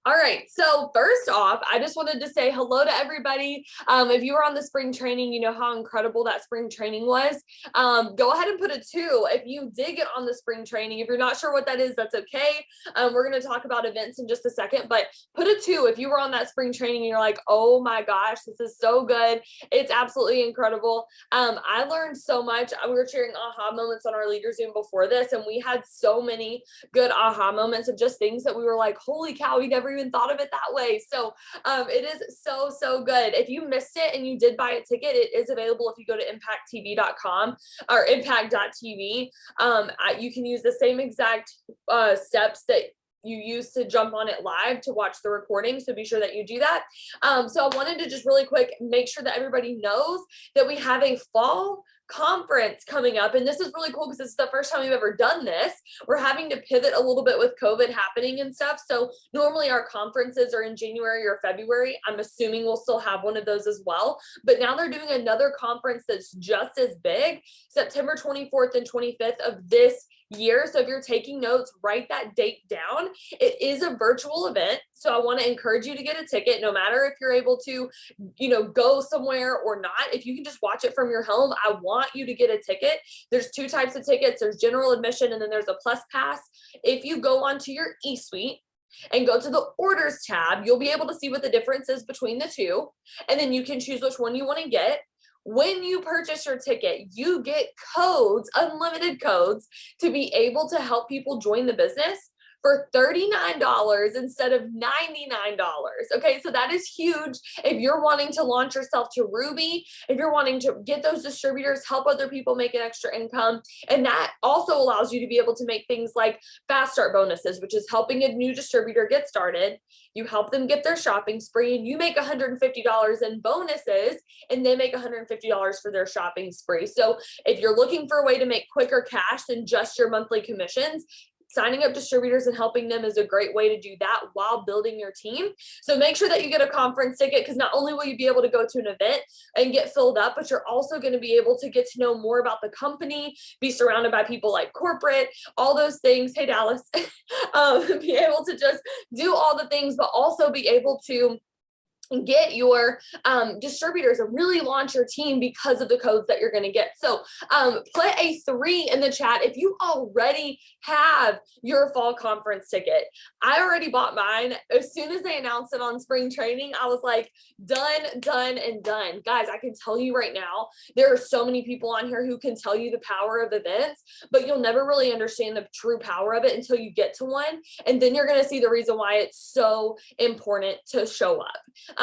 All right. So first off, I just wanted to say hello to everybody. If you were on the spring training, you know how incredible that spring training was. Go ahead and put a 2. If you did get on the spring training, if you're not sure what that is, that's okay. We're going to talk about events in just a second, but put a 2 if you were on that spring training and you're like, oh my gosh, this is so good. It's absolutely incredible. I learned so much. We were sharing aha moments on our leader Zoom before this, and we had so many good aha moments of just things that we were like, holy cow, we never even thought of it that way. So it is so good. If you missed it and you did buy a ticket, it is available if you go to impacttv.com or impact.tv. You can use the same exact steps that you use to jump on it live to watch the recording. So be sure that you do that. So I wanted to just really quick make sure that everybody knows that we have a fall conference coming up. And this is really cool because this is the first time we've ever done this. We're having to pivot a little bit with COVID happening and stuff. So normally our conferences are in January or February. I'm assuming we'll still have one of those as well. But now they're doing another conference that's just as big, September 24th and 25th of this year. So if you're taking notes, write that date down. It is a virtual event. So I want to encourage you to get a ticket, no matter if you're able to, go somewhere or not. If you can just watch it from your home, I want you to get a ticket. There's 2 types of tickets. There's general admission and then there's a plus pass. If you go onto your eSuite and go to the orders tab, you'll be able to see what the difference is between the 2. And then you can choose which one you want to get. When you purchase your ticket, you get codes, unlimited codes, to be able to help people join the business for $39 instead of $99. Okay, so that is huge. If you're wanting to launch yourself to Ruby, if you're wanting to get those distributors, help other people make an extra income. And that also allows you to be able to make things like fast start bonuses, which is helping a new distributor get started. You help them get their shopping spree and you make $150 in bonuses and they make $150 for their shopping spree. So if you're looking for a way to make quicker cash than just your monthly commissions, signing up distributors and helping them is a great way to do that while building your team. So make sure that you get a conference ticket, because not only will you be able to go to an event and get filled up, but you're also going to be able to get to know more about the company, be surrounded by people like corporate, all those things. Hey, Dallas, be able to just do all the things, but also be able to get your distributors and really launch your team because of the codes that you're going to get. So put a 3 in the chat if you already have your fall conference ticket. I already bought mine. As soon as they announced it on spring training, I was like, done. Guys, I can tell you right now, there are so many people on here who can tell you the power of events, but you'll never really understand the true power of it until you get to one. And then you're going to see the reason why it's so important to show up.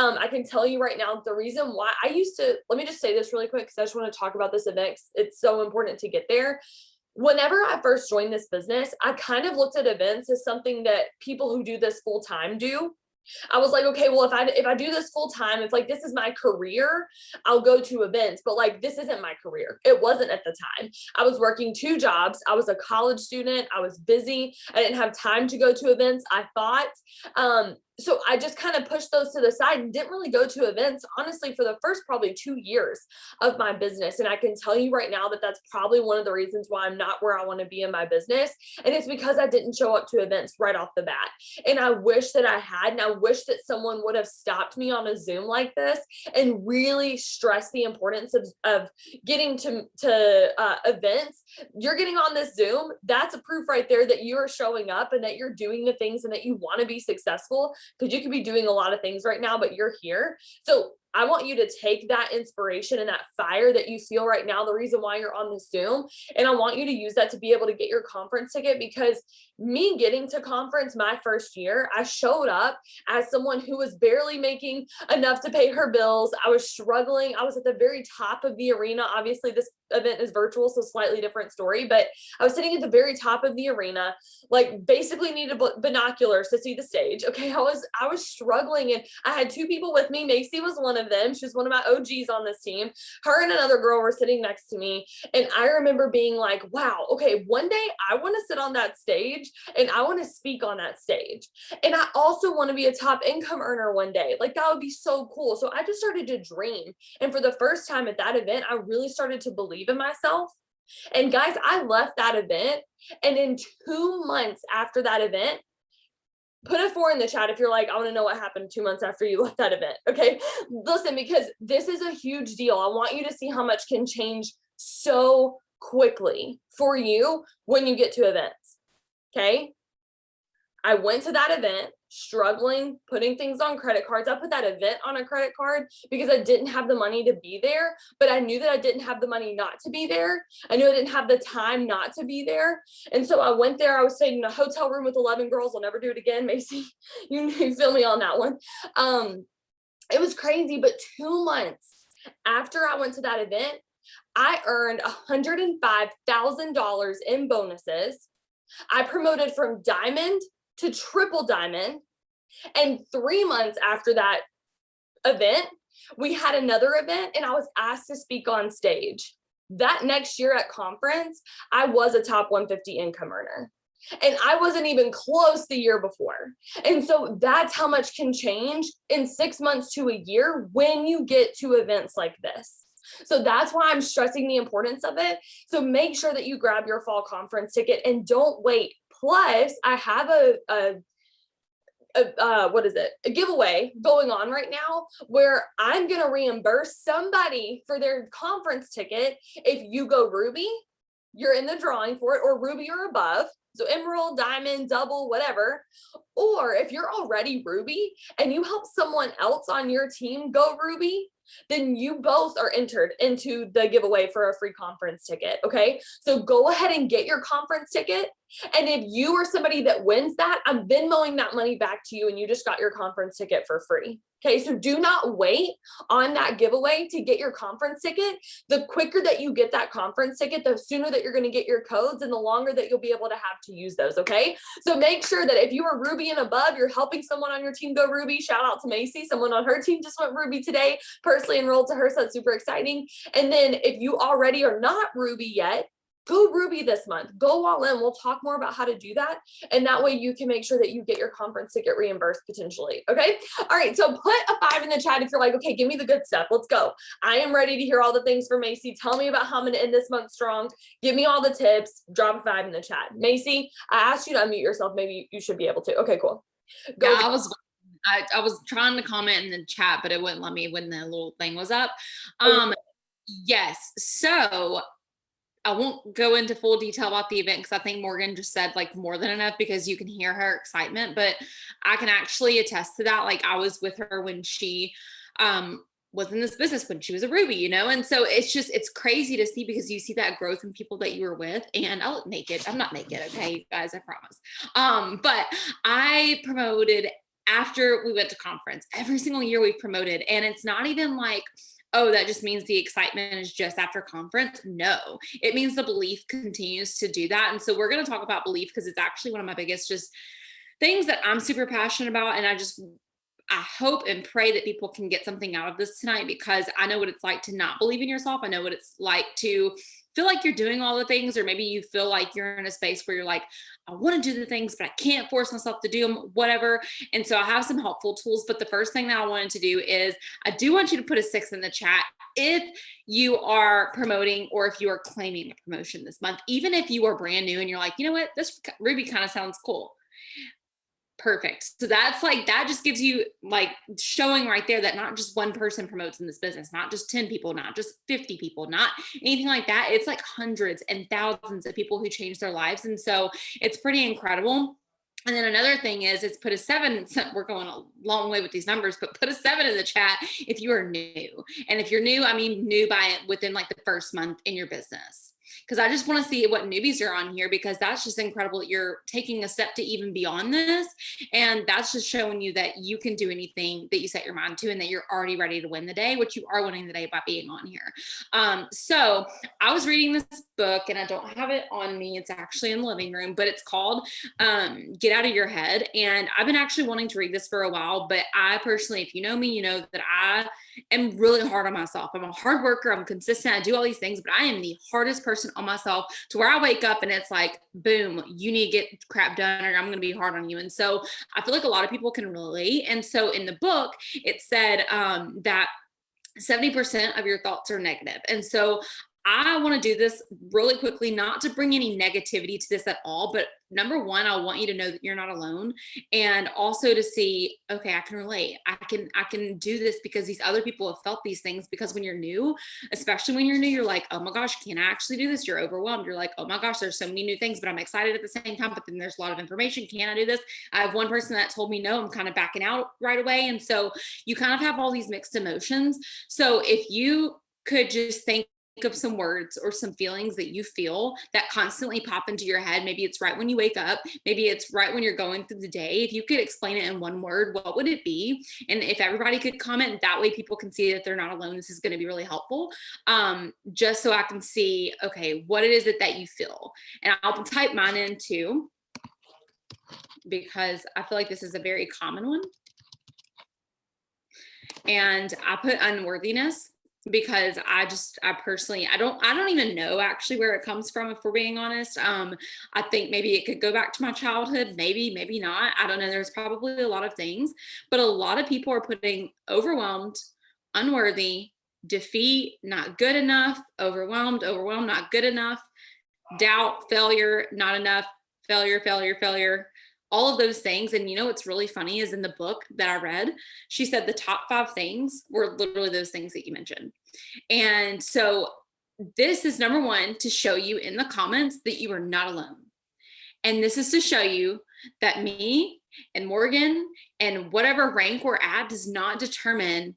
I can tell you right now, the reason why let me just say this really quick, because I just want to talk about this event. It's so important to get there. Whenever I first joined this business, I kind of looked at events as something that people who do this full time do. I was like, okay, well, if I do this full time, it's like, this is my career, I'll go to events, but like, this isn't my career. It wasn't at the time. I was working 2 jobs. I was a college student. I was busy. I didn't have time to go to events, I thought. So I just kind of pushed those to the side and didn't really go to events, honestly, for the first probably 2 years of my business. And I can tell you right now that that's probably one of the reasons why I'm not where I want to be in my business. And it's because I didn't show up to events right off the bat. And I wish that I had, and I wish that someone would have stopped me on a Zoom like this and really stressed the importance of getting to events. You're getting on this Zoom. That's a proof right there that you are showing up and that you're doing the things and that you want to be successful, because you could be doing a lot of things right now, but you're here. So I want you to take that inspiration and that fire that you feel right now, the reason why you're on the Zoom, and I want you to use that to be able to get your conference ticket. Because me getting to conference my first year, I showed up as someone who was barely making enough to pay her bills. I was struggling. I was at the very top of the arena. Obviously, this event is virtual, so slightly different story, but I was sitting at the very top of the arena, like basically needed binoculars to see the stage. Okay, I was struggling, and I had 2 people with me. Macy was one of them. She was one of my OGs on this team. Her and another girl were sitting next to me, and I remember being like, wow, okay, one day I want to sit on that stage and I want to speak on that stage, and I also want to be a top income earner one day. Like, that would be so cool. So I just started to dream, and for the first time at that event, I really started to believe in myself. And guys, I left that event, and in 2 months after that event, Put a 4 in the chat if you're like, I want to know what happened 2 months after you left that event. Okay. Listen, because this is a huge deal. I want you to see how much can change so quickly for you when you get to events. Okay. I went to that event struggling, putting things on credit cards. I put that event on a credit card because I didn't have the money to be there, but I knew that I didn't have the money not to be there. I knew I didn't have the time not to be there. And so I went there. I was staying in a hotel room with 11 girls. I'll never do it again, Macy. You feel me on that one. It was crazy, but 2 months after I went to that event, I earned $105,000 in bonuses. I promoted from diamond to triple diamond. And 3 months after that event, we had another event and I was asked to speak on stage. That next year at conference, I was a top 150 income earner. And I wasn't even close the year before. And so that's how much can change in 6 months to a year when you get to events like this. So that's why I'm stressing the importance of it. So make sure that you grab your fall conference ticket and don't wait. Plus, I have a giveaway going on right now where I'm going to reimburse somebody for their conference ticket. If you go Ruby, you're in the drawing for it, or Ruby or above. So emerald, diamond, double, whatever. Or if you're already Ruby and you help someone else on your team go Ruby, then you both are entered into the giveaway for a free conference ticket. Okay. So go ahead and get your conference ticket. And if you are somebody that wins that, I'm Venmoing that money back to you and you just got your conference ticket for free. Okay, so do not wait on that giveaway to get your conference ticket. The quicker that you get that conference ticket, the sooner that you're going to get your codes and the longer that you'll be able to have to use those. Okay, so make sure that if you are Ruby and above, you're helping someone on your team go Ruby. Shout out to Macy. Someone on her team just went Ruby today, personally enrolled to her. So that's super exciting. And then if you already are not Ruby yet, go Ruby this month, go all in. We'll talk more about how to do that. And that way you can make sure that you get your conference ticket reimbursed potentially. Okay. All right. So put a 5 in the chat if you're like, okay, give me the good stuff. Let's go. I am ready to hear all the things from Macy. Tell me about how I'm going to end this month strong. Give me all the tips. Drop a 5 in the chat. Macy, I asked you to unmute yourself. Maybe you should be able to. Okay, cool. Go. Yeah, I was trying to comment in the chat, but it wouldn't let me when the little thing was up. Yes. So I won't go into full detail about the event because I think Morgan just said like more than enough because you can hear her excitement, but I can actually attest to that. Like I was with her when she was in this business when she was a Ruby, you know? And so it's crazy to see because you see that growth in people that you were with. And I look naked. I'm not naked. Okay, you guys, I promise. But I promoted after we went to conference. Every single year we've promoted. And it's not even like, oh, that just means the excitement is just after conference. No, it means the belief continues to do that. And so we're going to talk about belief because it's actually one of my biggest just things that I'm super passionate about. And I hope and pray that people can get something out of this tonight because I know what it's like to not believe in yourself. I know what it's like to feel like you're doing all the things, or maybe you feel like you're in a space where you're like, I want to do the things, but I can't force myself to do them, whatever. And so I have some helpful tools. But the first thing that I wanted to do is I do want you to put a 6 in the chat if you are promoting or if you are claiming a promotion this month, even if you are brand new and you're like, you know what, this Ruby kind of sounds cool. Perfect. So that's like, that just gives you like showing right there that not just one person promotes in this business, not just 10 people, not just 50 people, not anything like that. It's like hundreds and thousands of people who change their lives. And so it's pretty incredible. And then another thing is put a 7. We're going a long way with these numbers, but put a 7 in the chat if you are new. And if you're new, I mean new by within like the first month in your business. Because I just want to see what newbies are on here because that's just incredible that you're taking a step to even beyond this. And that's just showing you that you can do anything that you set your mind to and that you're already ready to win the day, which you are winning the day by being on here. So I was reading this book and I don't have it on me. It's actually in the living room, but it's called Get Out of Your Head. And I've been actually wanting to read this for a while, but I personally, if you know me, you know that I am really hard on myself. I'm a hard worker. I'm consistent. I do all these things, but I am the hardest person on myself to where I wake up and it's like, boom, you need to get crap done or I'm going to be hard on you. And so I feel like a lot of people can relate. And so in the book, it said that 70% of your thoughts are negative. And so I want to do this really quickly, not to bring any negativity to this at all, but number one, I want you to know that you're not alone, and also to see, okay, I can relate. I can do this because these other people have felt these things. Because when you're new, especially when you're new, you're like, oh my gosh, can I actually do this? You're overwhelmed. You're like, oh my gosh, there's so many new things, but I'm excited at the same time. But then there's a lot of information. Can I do this? I have one person that told me no. I'm kind of backing out right away, and so you kind of have all these mixed emotions. So if you could just think of some words or some feelings that you feel that constantly pop into your head. Maybe it's right when you wake up. Maybe it's right when you're going through the day. If you could explain it in one word, what would it be? And if everybody could comment, that way people can see that they're not alone. This is going to be really helpful. Just so I can see, okay, what it is that you feel. And I'll type mine in too, because I feel like this is a very common one. And I put unworthiness, because I personally, I don't even know actually where it comes from, if we're being honest. I think maybe it could go back to my childhood, maybe not. I don't know. There's probably a lot of things, but a lot of people are putting overwhelmed, unworthy, defeat, not good enough, overwhelmed, not good enough, doubt, failure, not enough, failure, all of those things. And you know what's really funny is in the book that I read, she said the top 5 things were literally those things that you mentioned. And so this is number one, to show you in the comments that you are not alone. And this is to show you that me and Morgan and whatever rank we're at does not determine,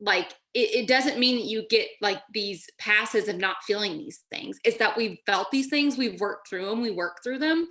like, it doesn't mean that you get like these passes of not feeling these things. It's that we've felt these things, we've worked through them, we work through them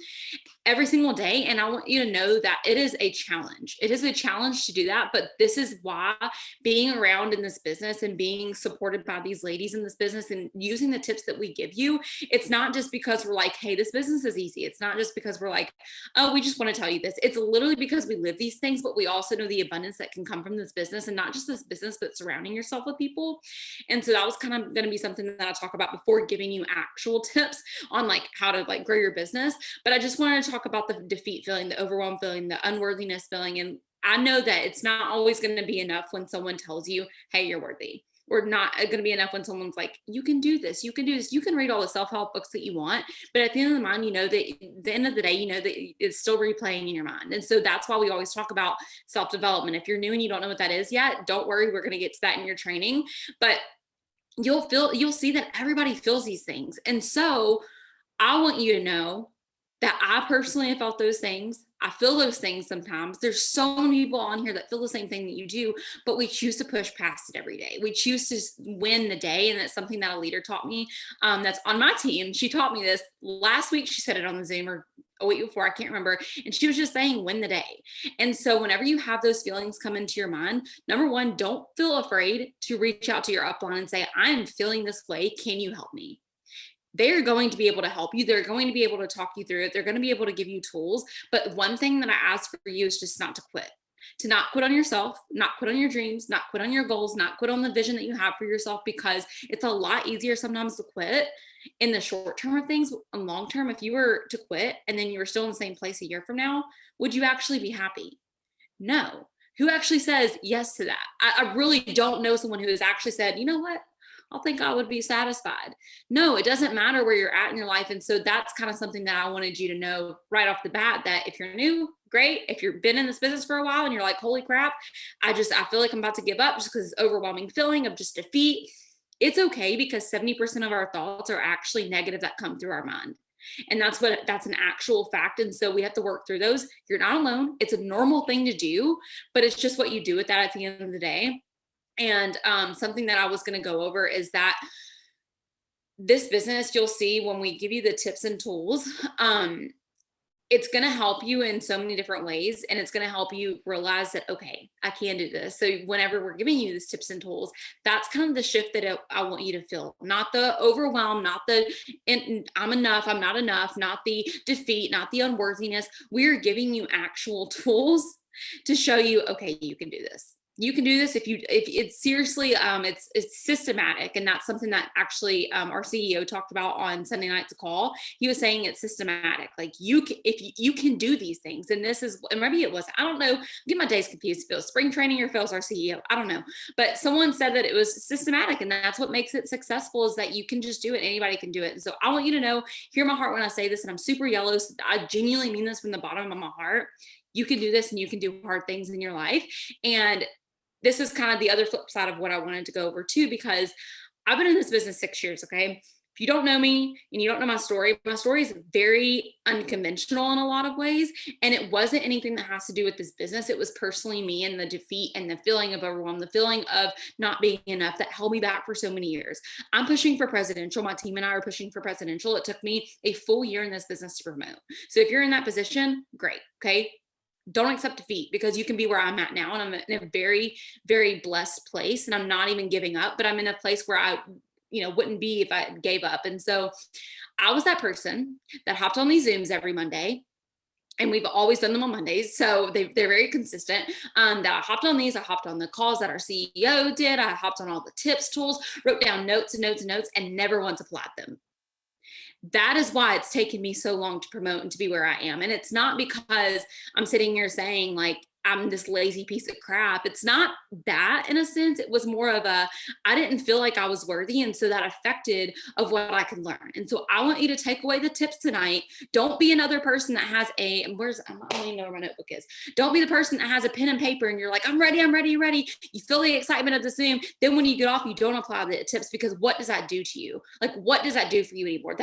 every single day. And I want you to know that it is a challenge. It is a challenge to do that. But this is why being around in this business and being supported by these ladies in this business and using the tips that we give you, it's not just because we're like, hey, this business is easy. It's not just because we're like, oh, we just want to tell you this. It's literally because we live these things, but we also know the abundance that can come from this business, and not just this business, but surrounding yourself with people. And so that was kind of going to be something that I talk about before giving you actual tips on like how to like grow your business. But I just wanted to talk about the defeat feeling, the overwhelmed feeling, the unworthiness feeling. And I know that it's not always going to be enough when someone tells you, hey, you're worthy. Or not going to be enough when someone's like, you can do this, you can do this. You can read all the self-help books that you want, but at the end of the mind, you know that at the end of the day, you know that it's still replaying in your mind. And so that's why we always talk about self-development. If you're new and you don't know what that is yet, don't worry, we're going to get to that in your training. But you'll see that everybody feels these things. And so I want you to know that I personally have felt those things. I feel those things sometimes. There's so many people on here that feel the same thing that you do, but we choose to push past it every day. We choose to win the day. And that's something that a leader taught me, that's on my team. She taught me this last week. She said it on the Zoom, or a week before, I can't remember. And she was just saying, win the day. And so whenever you have those feelings come into your mind, number one, don't feel afraid to reach out to your upline and say, I'm feeling this way. Can you help me? They're going to be able to help you. They're going to be able to talk you through it. They're going to be able to give you tools. But one thing that I ask for you is just not to quit. To not quit on yourself, not quit on your dreams, not quit on your goals, not quit on the vision that you have for yourself, because it's a lot easier sometimes to quit in the short term of things. And long term, if you were to quit and then you were still in the same place a year from now, would you actually be happy? No. Who actually says yes to that? I really don't know someone who has actually said, you know what? I'll think I would be satisfied. No, it doesn't matter where you're at in your life. And so that's kind of something that I wanted you to know right off the bat, that if you're new, great. If you've been in this business for a while and you're like, holy crap, I feel like I'm about to give up just because it's overwhelming feeling of just defeat. It's okay, because 70% of our thoughts are actually negative that come through our mind. And that's an actual fact. And so we have to work through those. You're not alone. It's a normal thing to do, but it's just what you do with that at the end of the day. And something that I was going to go over is that this business, you'll see when we give you the tips and tools, it's going to help you in so many different ways. And it's going to help you realize that, okay, I can do this. So whenever we're giving you these tips and tools, that's kind of the shift that I want you to feel. Not the overwhelm, not the I'm enough, I'm not enough, not the defeat, not the unworthiness. We're giving you actual tools to show you, okay, you can do this. You can do this if it's seriously, it's systematic. And that's something that actually, our CEO talked about on Sunday night's call. He was saying it's systematic. Like if you can do these things, and this is, and maybe it was, I don't know, get my days confused. If it was spring training or if it was our CEO, I don't know. But someone said that it was systematic, and that's what makes it successful, is that you can just do it. Anybody can do it. And so I want you to know, hear my heart when I say this, and I'm super yellow. So I genuinely mean this from the bottom of my heart. You can do this, and you can do hard things in your life. And this is kind of the other flip side of what I wanted to go over too, because I've been in this business 6 years. Okay. If you don't know me and you don't know my story is very unconventional in a lot of ways. And it wasn't anything that has to do with this business. It was personally me and the defeat and the feeling of overwhelm, the feeling of not being enough that held me back for so many years. I'm pushing for presidential. My team and I are pushing for presidential. It took me a full year in this business to promote. So if you're in that position, great. Okay. Don't accept defeat, because you can be where I'm at now. And I'm in a very, very blessed place, and I'm not even giving up, but I'm in a place where I, wouldn't be if I gave up. And so I was that person that hopped on these Zooms every Monday, and we've always done them on Mondays. So they're very consistent. That I hopped on these, I hopped on the calls that our CEO did. I hopped on all the tips tools, wrote down notes and notes and notes, and never once applied them. That is why it's taken me so long to promote and to be where I am. And it's not because I'm sitting here saying like, I'm this lazy piece of crap. It's not that, in a sense. It was more of I didn't feel like I was worthy. And so that affected of what I could learn. And so I want you to take away the tips tonight. Don't be another person that has I don't even know where my notebook is. Don't be the person that has a pen and paper and you're like, I'm ready. You feel the excitement of the Zoom. Then when you get off, you don't apply the tips, because what does that do to you? Like, what does that do for you anymore?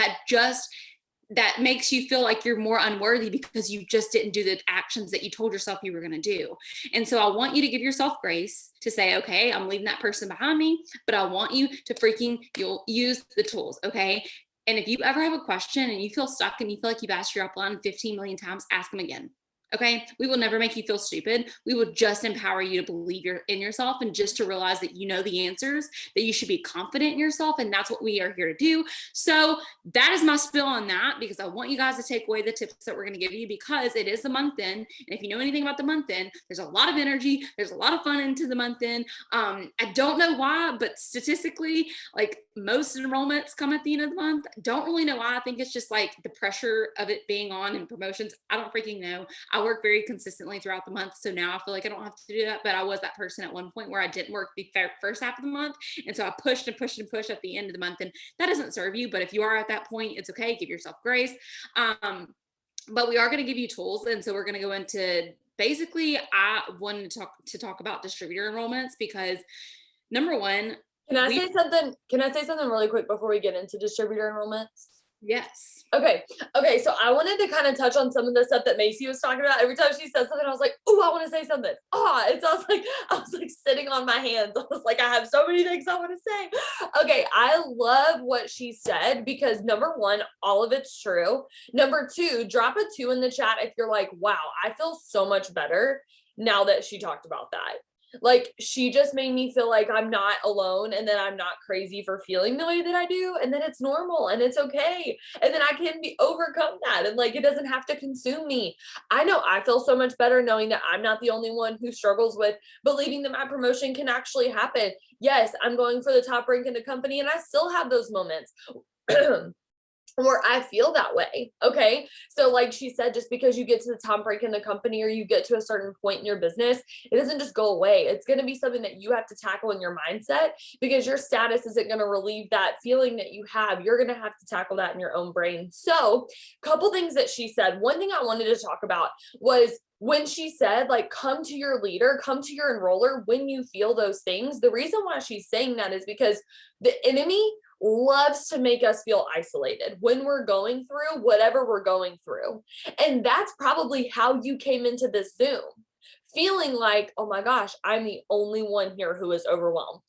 That makes you feel like you're more unworthy because you just didn't do the actions that you told yourself you were going to do. And so I want you to give yourself grace to say, okay, I'm leaving that person behind me, but I want you to you'll use the tools. Okay. And if you ever have a question and you feel stuck and you feel like you've asked your upline 15 million times, ask them again. Okay. We will never make you feel stupid. We will just empower you to believe in yourself, and just to realize that you know the answers, that you should be confident in yourself. And that's what we are here to do. So that is my spill on that, because I want you guys to take away the tips that we're going to give you, because it is the month end. And if you know anything about the month end, there's a lot of energy. There's a lot of fun into the month end. I don't know why, but statistically, like, most enrollments come at the end of the month. Don't really know why. I think it's just like the pressure of it being on and promotions. I don't freaking know. I work very consistently throughout the month. So now I feel like I don't have to do that, but I was that person at one point where I didn't work the first half of the month. And so I pushed and pushed and pushed at the end of the month, and that doesn't serve you. But if you are at that point, it's okay. Give yourself grace. But we are going to give you tools. And so we're going to go into, basically, I wanted to talk about distributor enrollments, because number one, Can I say something? Can I say something really quick before we get into distributor enrollments? yes. Okay. So I wanted to kind of touch on some of the stuff that Macy was talking about. Every time she said something, I was like, oh, I want to say something. And so I was like sitting on my hands. I was like, I have so many things I want to say. Okay. I love what she said, because number one, all of it's true. Number two, drop a 2 in the chat if you're like, wow, I feel so much better now that she talked about that. Like, she just made me feel like I'm not alone, and then I'm not crazy for feeling the way that I do, and then it's normal and it's okay, and then I can overcome that, and like, it doesn't have to consume me. I know I feel so much better knowing that I'm not the only one who struggles with believing that my promotion can actually happen. Yes, I'm going for the top rank in the company, and I still have those moments where I feel that way. Okay. So like she said, just because you get to the top rank in the company, or you get to a certain point in your business, it doesn't just go away. It's going to be something that you have to tackle in your mindset, because your status isn't going to relieve that feeling that you have. You're going to have to tackle that in your own brain. So a couple things that she said. One thing I wanted to talk about was when she said, like, come to your leader, come to your enroller when you feel those things. The reason why she's saying that is because the enemy loves to make us feel isolated when we're going through whatever we're going through. And that's probably how you came into this Zoom, feeling like, oh my gosh, I'm the only one here who is overwhelmed.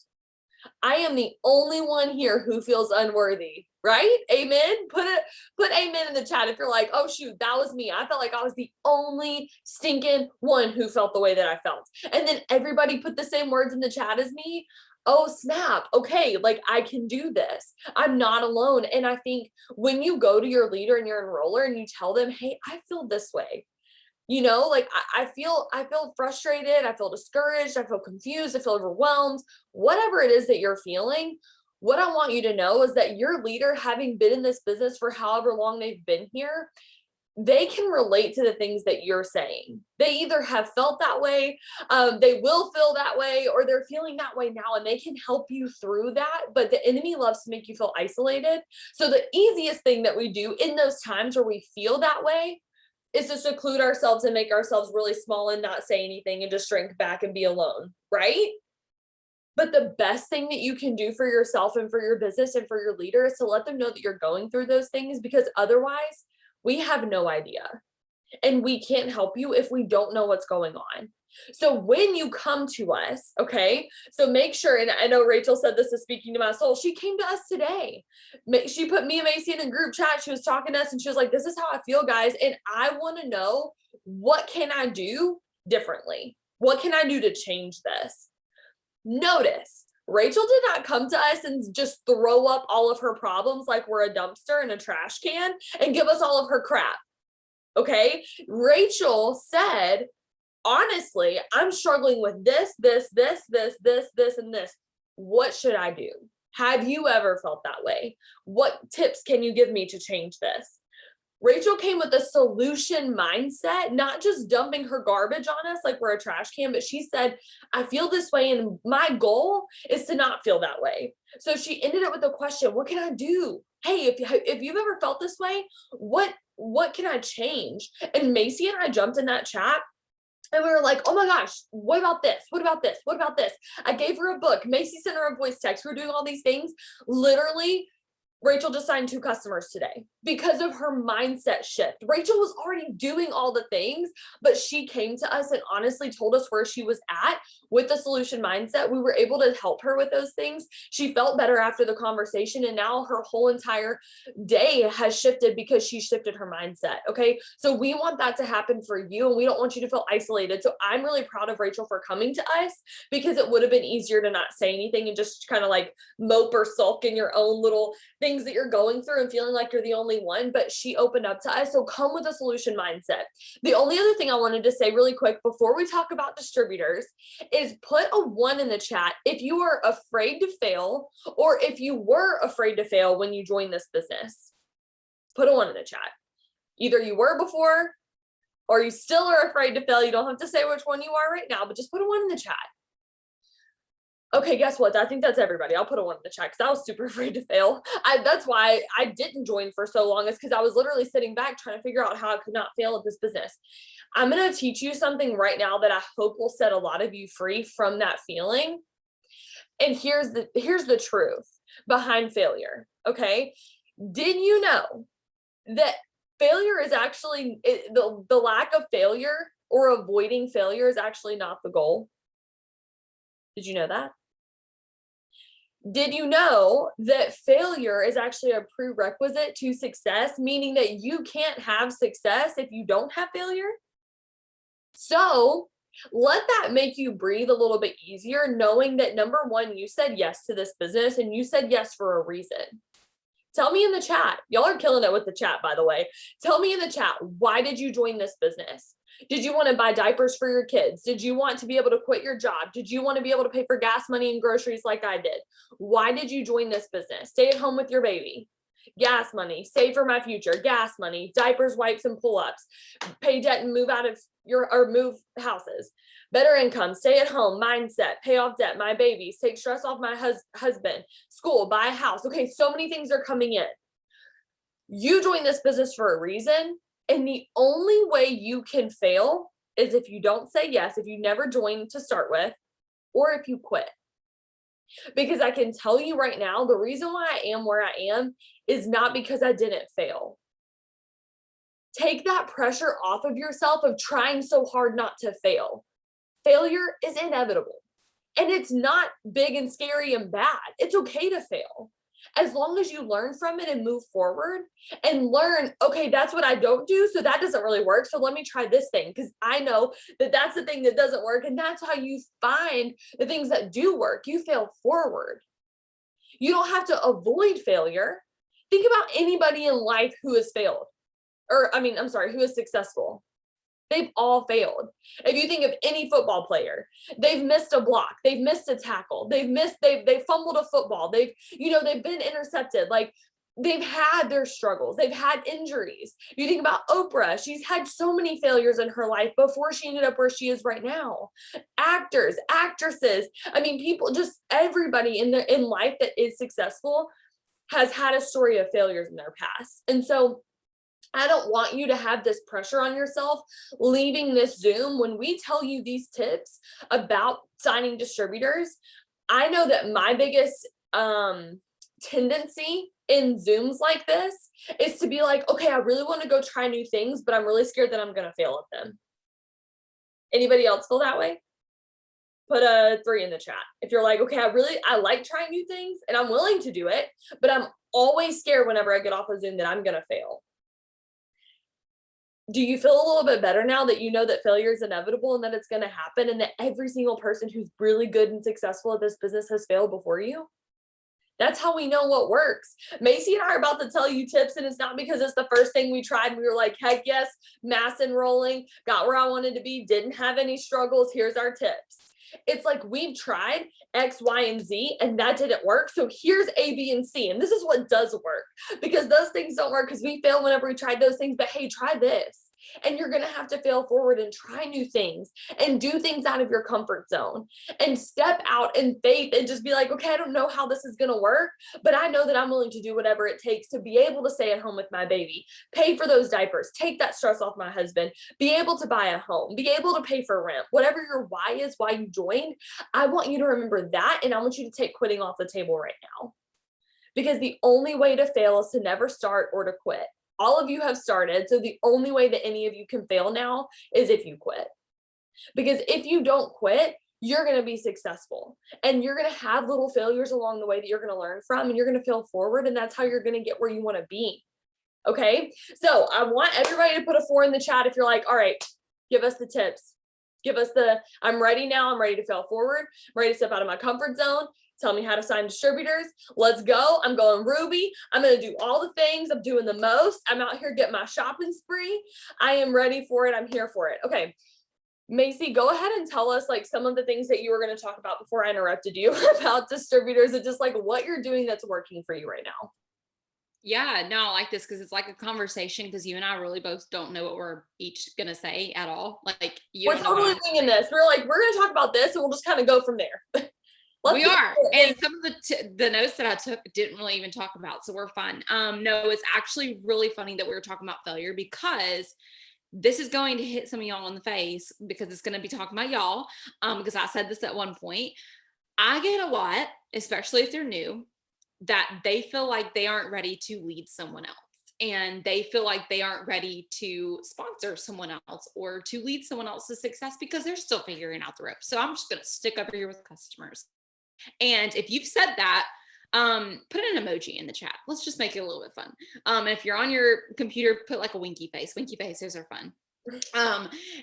I am the only one here who feels unworthy, right? Amen. Put amen in the chat if you're like, oh shoot, that was me. I felt like I was the only stinking one who felt the way that I felt. And then everybody put the same words in the chat as me. Oh snap. Okay. Like, I can do this. I'm not alone. And I think when you go to your leader and your enroller and you tell them, hey, I feel this way, You know, like I feel frustrated, I feel discouraged, I feel confused, I feel overwhelmed, whatever it is that you're feeling. What I want you to know is that your leader, having been in this business for however long they've been here, they can relate to the things that you're saying. They either have felt that way, they will feel that way, or they're feeling that way now, and they can help you through that. But the enemy loves to make you feel isolated. So the easiest thing that we do in those times where we feel that way is to seclude ourselves and make ourselves really small and not say anything and just shrink back and be alone, right? But the best thing that you can do for yourself and for your business and for your leader is to let them know that you're going through those things, because otherwise we have no idea. And we can't help you if we don't know what's going on. So when you come to us, okay, so make sure, and I know Rachel said this is speaking to my soul. She came to us today. She put me and Macy in a group chat. She was talking to us and she was like, this is how I feel, guys. And I want to know, what can I do differently? What can I do to change this? Notice, Rachel did not come to us and just throw up all of her problems like we're a dumpster and a trash can and give us all of her crap. Okay. Rachel said, honestly, I'm struggling with this, and this. What should I do? Have you ever felt that way? What tips can you give me to change this? Rachel came with a solution mindset, not just dumping her garbage on us like we're a trash can, but she said, I feel this way, and my goal is to not feel that way. So she ended it with a question, what can I do? Hey, if you've ever felt this way, what can I change? And Macy and I jumped in that chat and we were like, oh my gosh, what about this? What about this? What about this? I gave her a book. Macy sent her a voice text. We were doing all these things. Literally, Rachel just signed 2 customers today because of her mindset shift. Rachel was already doing all the things, but she came to us and honestly told us where she was at with the solution mindset. We were able to help her with those things. She felt better after the conversation, and now her whole entire day has shifted because she shifted her mindset. Okay. So we want that to happen for you, and we don't want you to feel isolated. So I'm really proud of Rachel for coming to us, because it would have been easier to not say anything and just kind of like mope or sulk in your own little things that you're going through and feeling like you're the only one. But she opened up to us. So come with a solution mindset. The only other thing I wanted to say really quick before we talk about distributors is put a 1 in the chat if you are afraid to fail, or if you were afraid to fail when you joined this business. Put a 1 in the chat. Either you were before or you still are afraid to fail. You don't have to say which one you are right now, but just put a 1 in the chat. Okay, guess what? I think that's everybody. I'll put a 1 in the chat because I was super afraid to fail. That's why I didn't join for so long, is because I was literally sitting back trying to figure out how I could not fail at this business. I'm going to teach you something right now that I hope will set a lot of you free from that feeling. And here's the truth behind failure. Okay. Did you know that failure is actually the lack of failure or avoiding failure is actually not the goal? Did you know that? Did you know that failure is actually a prerequisite to success, meaning that you can't have success if you don't have failure? So let that make you breathe a little bit easier, knowing that number 1, you said yes to this business, and you said yes for a reason. Tell me in the chat. Y'all are killing it with the chat, by the way. Tell me in the chat, why did you join this business? Did you want to buy diapers for your kids? Did you want to be able to quit your job? Did you want to be able to pay for gas money and groceries like I did? Why did you join this business? Stay at home with your baby. Gas money, save for my future, gas money, diapers, wipes, and pull-ups, pay debt and move out of move houses, better income, stay at home, mindset, pay off debt, my babies, take stress off my husband, school, buy a house. Okay, so many things are coming in. You joined this business for a reason, and the only way you can fail is if you don't say yes, if you never joined to start with, or if you quit. Because I can tell you right now, the reason why I am where I am is not because I didn't fail. Take that pressure off of yourself of trying so hard not to fail. Failure is inevitable, and it's not big and scary and bad. It's okay to fail, as long as you learn from it and move forward and learn, okay, that's what I don't do, so that doesn't really work, so let me try this thing, because I know that that's the thing that doesn't work, and that's how you find the things that do work. You fail forward. You don't have to avoid failure. Think about anybody in life who has failed, or I'm sorry, who is successful. They've all failed. If you think of any football player, they've missed a block, they've missed a tackle, they've fumbled a football, they've been intercepted. Like, they've had their struggles, they've had injuries. You think about Oprah, she's had so many failures in her life before she ended up where she is right now. Actors, actresses, I mean, people, just everybody in life that is successful has had a story of failures in their past. And so I don't want you to have this pressure on yourself leaving this Zoom when we tell you these tips about signing distributors. I know that my biggest tendency in Zooms like this is to be like, okay, I really want to go try new things, but I'm really scared that I'm going to fail at them. Anybody else feel that way? Put a 3 in the chat. If you're like, okay, I like trying new things and I'm willing to do it, but I'm always scared whenever I get off of Zoom that I'm going to fail. Do you feel a little bit better now that you know that failure is inevitable and that it's going to happen, and that every single person who's really good and successful at this business has failed before you? That's how we know what works. Macy and I are about to tell you tips, and it's not because it's the first thing we tried. We were like, heck yes, mass enrolling, got where I wanted to be, didn't have any struggles. Here's our tips. It's like, we've tried X, Y, and Z, and that didn't work. So here's A, B, and C. And this is what does work, because those things don't work because we fail whenever we tried those things. But hey, try this. And you're going to have to fail forward and try new things and do things out of your comfort zone and step out in faith and just be like, okay, I don't know how this is going to work, but I know that I'm willing to do whatever it takes to be able to stay at home with my baby, pay for those diapers, take that stress off my husband, be able to buy a home, be able to pay for rent, whatever your why is, why you joined. I want you to remember that. And I want you to take quitting off the table right now, because the only way to fail is to never start or to quit. All of you have started. So the only way that any of you can fail now is if you quit. Because if you don't quit, you're going to be successful, and you're going to have little failures along the way that you're going to learn from, and you're going to fail forward. And that's how you're going to get where you want to be. Okay. So I want everybody to put a 4 in the chat if you're like, all right, give us the tips. Give us I'm ready now. I'm ready to fail forward. I'm ready to step out of my comfort zone. Tell me how to sign distributors. Let's go. I'm going Ruby. I'm going to do all the things. I'm doing the most. I'm out here getting my shopping spree. I am ready for it. I'm here for it. Okay. Macy, go ahead and tell us like some of the things that you were going to talk about before I interrupted you about distributors, and just like what you're doing that's working for you right now. Yeah, no, I like this because it's like a conversation, because you and I really both don't know what we're each going to say at all. Like, you We're don't know what totally winging this. We're like, we're going to talk about this and we'll just kind of go from there. We are. And some of the notes that I took didn't really even talk about, so we're fine. No, it's actually really funny that we were talking about failure, because this is going to hit some of y'all in the face, because it's going to be talking about y'all. Because I said this at one point. I get a lot, especially if they're new, that they feel like they aren't ready to lead someone else. And they feel like they aren't ready to sponsor someone else or to lead someone else's success because they're still figuring out the ropes. So I'm just going to stick over here with customers. And if you've said that, put an emoji in the chat. Let's just make it a little bit fun. And if you're on your computer, put like a winky face. Winky faces are fun.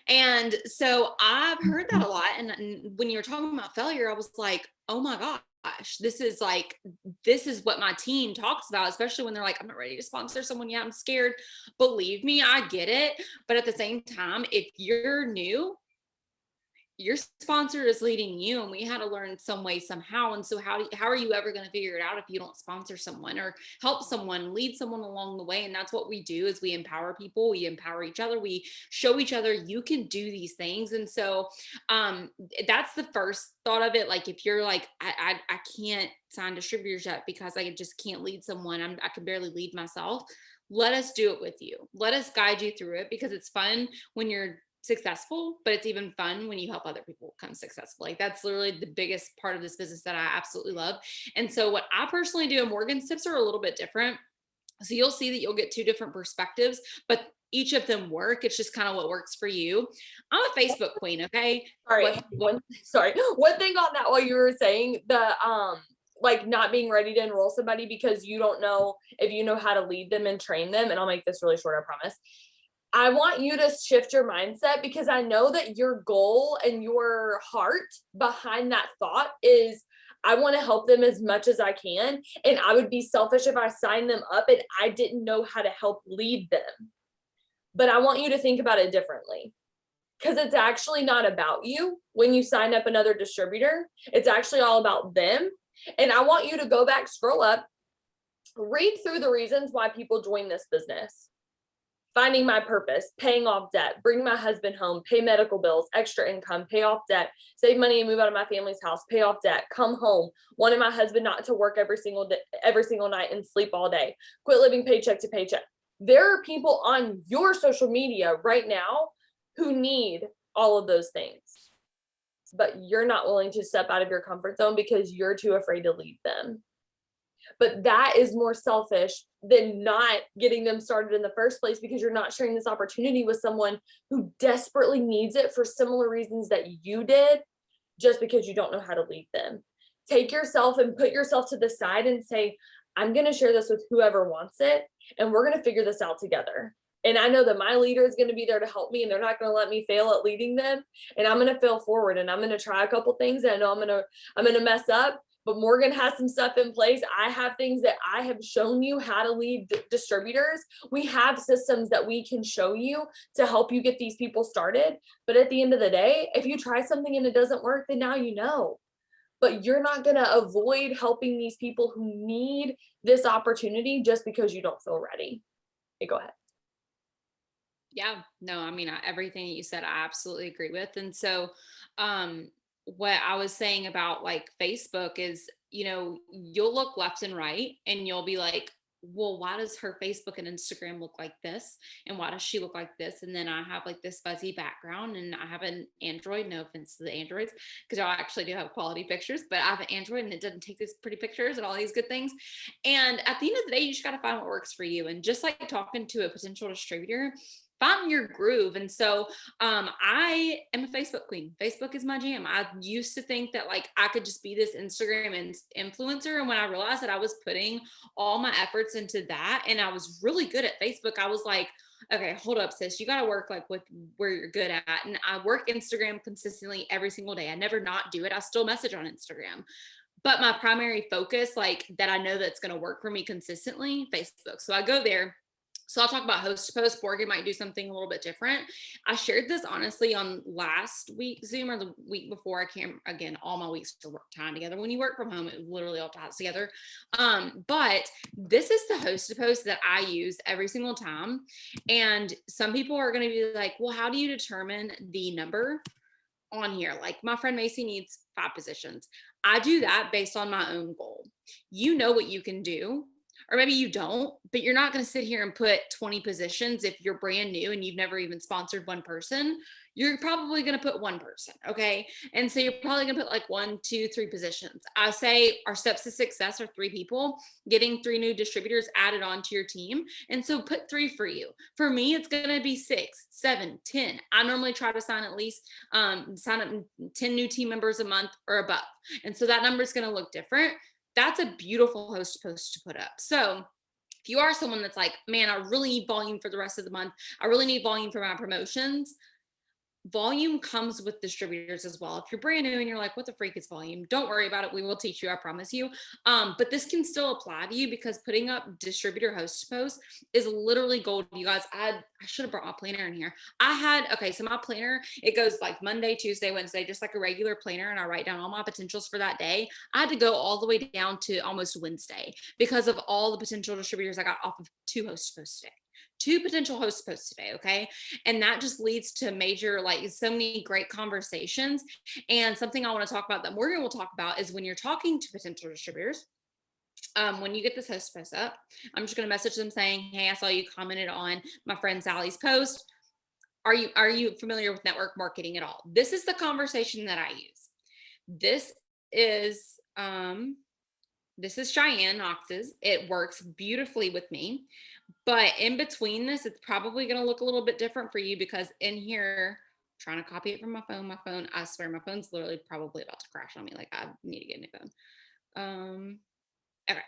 And so I've heard that a lot. And when you were talking about failure, I was like, oh my gosh, this is what my team talks about, especially when they're like, I'm not ready to sponsor someone yet. I'm scared. Believe me, I get it. But at the same time, if you're new, your sponsor is leading you, and we had to learn some way somehow. And so how are you ever going to figure it out if you don't sponsor someone or help someone, lead someone along the way? And that's what we do, is we empower people, we empower each other, we show each other you can do these things. And so that's the first thought of it. Like, if you're like, I can't sign distributors yet because I just can't lead someone, I can barely lead myself, let us do it with you. Let us guide you through it, because it's fun when you're successful, but it's even fun when you help other people become successful. Like, that's literally the biggest part of this business that I absolutely love. And so what I personally do, and Morgan's tips are a little bit different. So you'll see that you'll get 2 different perspectives, but each of them work. It's just kind of what works for you. I'm a Facebook queen. Okay. One thing on that, while you were saying like not being ready to enroll somebody because you don't know if you know how to lead them and train them. And I'll make this really short, I promise. I want you to shift your mindset, because I know that your goal and your heart behind that thought is, I want to help them as much as I can. And I would be selfish if I signed them up and I didn't know how to help lead them. But I want you to think about it differently. because it's actually not about you when you sign up another distributor. It's actually all about them. And I want you to go back, scroll up, read through the reasons why people join this business. Finding my purpose, paying off debt, bring my husband home, pay medical bills, extra income, pay off debt, save money and move out of my family's house, pay off debt, come home, wanting my husband not to work every single day, every single night and sleep all day, quit living paycheck to paycheck. There are people on your social media right now who need all of those things, but you're not willing to step out of your comfort zone because you're too afraid to leave them. But that is more selfish than not getting them started in the first place, because you're not sharing this opportunity with someone who desperately needs it for similar reasons that you did, just because you don't know how to lead them. Take yourself and put yourself to the side and say, I'm going to share this with whoever wants it, and we're going to figure this out together. And I know that my leader is going to be there to help me, and they're not going to let me fail at leading them. And I'm going to fail forward, and I'm going to try a couple things, and I know I'm going to mess up. But Morgan has some stuff in place. I have things that I have shown you how to lead distributors. We have systems that we can show you to help you get these people started. But at the end of the day, if you try something and it doesn't work, then now you know. But you're not going to avoid helping these people who need this opportunity just because you don't feel ready. Okay, go ahead. Yeah, no, I mean, everything that you said, I absolutely agree with. And so, what I was saying about like Facebook is, you'll look left and right and you'll be like, well, why does her Facebook and Instagram look like this? And why does she look like this? And then I have like this fuzzy background, and I have an Android, no offense to the Androids, because y'all actually do have quality pictures, but I have an Android and it doesn't take these pretty pictures and all these good things. And at the end of the day, you just got to find what works for you. And just like talking to a potential distributor, find your groove. And so I am a Facebook queen. Facebook is my jam. I used to think that like I could just be this Instagram influencer. And when I realized that I was putting all my efforts into that and I was really good at Facebook, I was like, okay, hold up, sis. You got to work like with where you're good at. And I work Instagram consistently every single day. I never not do it. I still message on Instagram. But my primary focus, like that I know that's going to work for me consistently, Facebook. So I go there. So I'll talk about host to post. Morgan might do something a little bit different. I shared this honestly on last week Zoom or the week before. I can't, again, all my weeks are tying together. When you work from home, it literally all ties together. But this is the host to post that I use every single time. And some people are going to be like, well, how do you determine the number on here? Like my friend Macy needs 5 positions. I do that based on my own goal. You know what you can do. Or maybe you don't, but you're not going to sit here and put 20 positions if you're brand new and you've never even sponsored one person. You're probably going to put one person. Okay. And so you're probably going to put like 1, 2, 3 positions. I say our steps to success are 3 people, getting 3 new distributors added onto your team. And so put 3 for you. For me, it's going to be 6, 7, 10. I normally try to sign at least sign up 10 new team members a month or above. And so that number is going to look different. That's a beautiful host post to put up. So if you are someone that's like, man, I really need volume for the rest of the month, I really need volume for my promotions, volume comes with distributors as well. If you're brand new and you're like, what the freak is volume? Don't worry about it. We will teach you, I promise you. But this can still apply to you because putting up distributor host posts is literally gold. You guys, I should have brought my planner in here. So my planner, it goes like Monday, Tuesday, Wednesday, just like a regular planner. And I write down all my potentials for that day. I had to go all the way down to almost Wednesday because of all the potential distributors I got off of 2 host posts today. 2 potential host posts today. Okay. And that just leads to major, like so many great conversations. And something I want to talk about that Morgan will talk about is when you're talking to potential distributors, when you get this host post up, I'm just going to message them saying, hey, I saw you commented on my friend Sally's post. Are you familiar with network marketing at all? This is the conversation that I use. This is Cheyenne Knox's. It works beautifully with me. But in between this, it's probably going to look a little bit different for you because in here, trying to copy it from my phone, I swear my phone's literally probably about to crash on me. Like I need to get a new phone. Okay.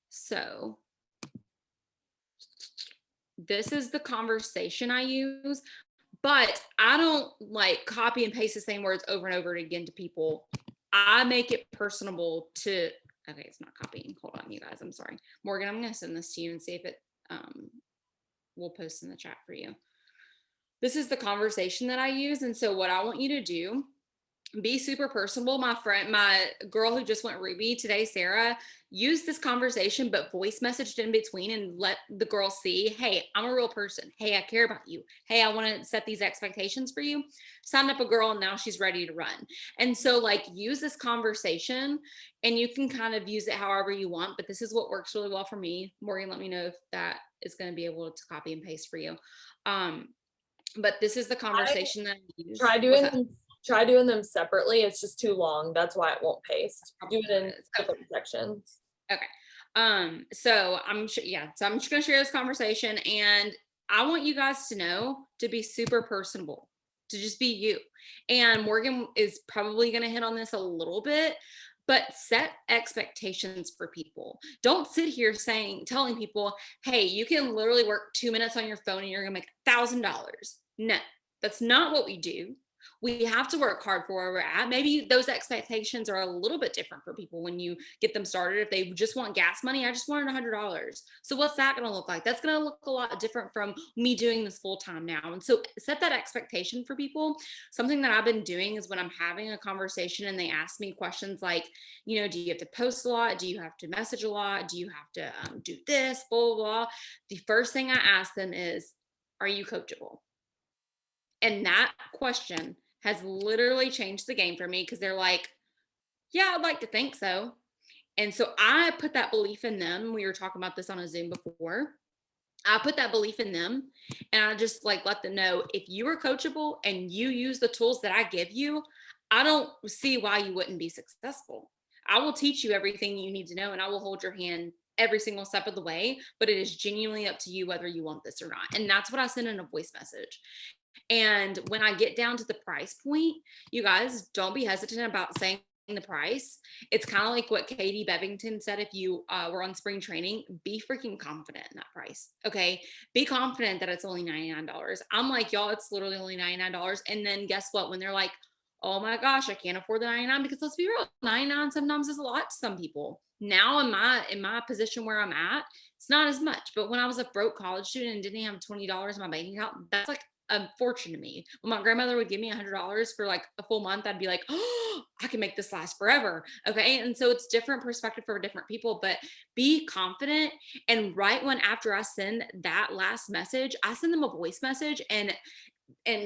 So this is the conversation I use, but I don't like copy and paste the same words over and over again to people. I make it personable to, okay, it's not copying. Hold on, you guys. I'm sorry. Morgan, I'm going to send this to you and see if it, we'll post in the chat for you. this is the conversation that I use. And so what I want you to do, be super personable. My girl who just went Ruby today, Sarah, use this conversation, but voice messaged in between and let the girl see, hey, I'm a real person. Hey, I care about you. Hey, I want to set these expectations for you. Signed up a girl and now she's ready to run. And so, like, use this conversation and you can kind of use it however you want. But this is what works really well for me. Morgan, let me know if that is going to be able to copy and paste for you. But this is the conversation that I use. Try doing them, try doing them separately. It's just too long. That's why it won't paste. Do it in different sections. Okay. So so I'm just gonna share this conversation, and I want you guys to know to be super personable, to just be you. And Morgan is probably gonna hit on this a little bit, but set expectations for people. Don't sit here telling people, hey, you can literally work 2 minutes on your phone and you're gonna make $1,000. No, that's not what we do. We have to work hard for where we're at. Maybe those expectations are a little bit different for people when you get them started. If they just want gas money, I just wanted $100. So what's that going to look like? That's going to look a lot different from me doing this full time now. And so set that expectation for people. Something that I've been doing is when I'm having a conversation and they ask me questions like, do you have to post a lot? Do you have to message a lot? Do you have to do this, blah, blah, blah. The first thing I ask them is, are you coachable? And that question has literally changed the game for me because they're like, yeah, I'd like to think so. And so I put that belief in them. We were talking about this on a Zoom before. I put that belief in them and I just like let them know if you are coachable and you use the tools that I give you, I don't see why you wouldn't be successful. I will teach you everything you need to know and I will hold your hand every single step of the way, but it is genuinely up to you whether you want this or not. And that's what I send in a voice message. And when I get down to the price point, you guys don't be hesitant about saying the price. It's kind of like what Katie Bevington said. If you were on spring training, be freaking confident in that price. Okay. Be confident that it's only $99. I'm like, y'all, it's literally only $99. And then guess what? When they're like, oh my gosh, I can't afford the 99, because let's be real, 99 sometimes is a lot to some people. Now in my position where I'm at, it's not as much. But when I was a broke college student and didn't have $20 in my bank account, that's like a fortune to me. When my grandmother would give me $100 for like a full month, I'd be like, oh, I can make this last forever. Okay. And so it's different perspective for different people, but be confident. And right when after I send that last message, I send them a voice message, and